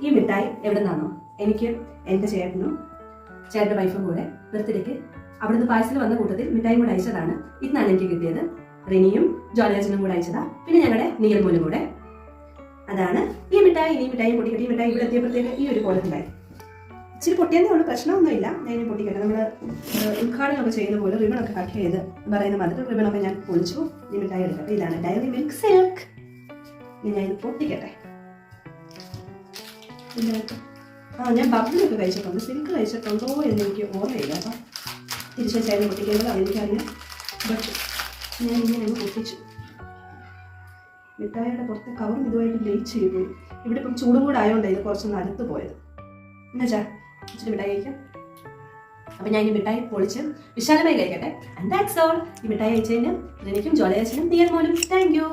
ഈ മിഠായി എവിടെ നിന്നാണോ എനിക്ക് എൻ്റെ ചേട്ടൻ്റെ വൈഫും കൂടെ ബർത്ത്ഡേക്ക് അവിടുന്ന് പാഴ്സൽ വന്ന കൂട്ടത്തിൽ മിഠായും കൂടെ അയച്ചതാണ്. ഇന്നാണ് എനിക്ക് കിട്ടിയത്. റിനിയും ജോലജനും കൂടെ അയച്ചതാ. പിന്നെ ഞങ്ങളുടെ നീലമോനും കൂടെ. അതാണ് ഈ മിഠായി. ഈ മിഠായി പൊട്ടിക്കട്ടെ. ഈ മിഠായി ഇവിടെ എത്തിയപ്പോഴത്തേക്ക് ഈ ഒരു കോലത്തിലായി. ഇച്ചിരി പൊട്ടിയെന്നേ ഉള്ളൂ, പ്രശ്നമൊന്നുമില്ല. ഞാൻ ഇനി പൊട്ടിക്കട്ടെ. നമ്മൾ ഉദ്ഘാടനമൊക്കെ ചെയ്യുന്ന പോലെ റിബണൊക്കെ കട്ട് ചെയ്ത് പറയുന്ന മാതിരി റിബണൊക്കെ ഞാൻ പൊളിച്ചു. ഈ മിഠായി എടുക്കട്ടെ. ഇതാണ് ഡയറി മിൽക്ക് സിൽക്ക്. ഇനി ഞാൻ ഇത് പൊട്ടിക്കട്ടെ. ഞാൻ ബബിളൊക്കെ കഴിച്ചിട്ടുണ്ട്. സിൽക്ക് കഴിച്ചിട്ടുണ്ടോ എന്ന് എനിക്ക് ഓർമ്മയില്ല. അപ്പം തിരിച്ചു വെച്ചായിരുന്നു പൊട്ടിക്കേണ്ടത്. എനിക്കറിയാം. ബട്ട് ഞാൻ ഇങ്ങനെ അങ്ങ് പൊട്ടിച്ചു. മിഠായിയുടെ പുറത്തെ കവറും ഇതുമായിട്ട് ലയിച്ച് പോയി. ഇവിടെ ഇപ്പം ചൂടും കൂടെ ആയതുകൊണ്ടാണ് ഇത് കുറച്ചൊന്ന് അടുത്ത് പോയത്. എന്നുവെച്ചാൽ ഇച്ചിരി മിഠായി കഴിക്കാം. അപ്പം ഞാൻ ഈ മിഠായി പൊളിച്ച് വിശാലമായി കഴിക്കട്ടെ. And that's all. ഈ മിഠായി അയച്ചതിന് എനിക്കും ജോലയച്ചനും നീലമോനും താങ്ക് യു.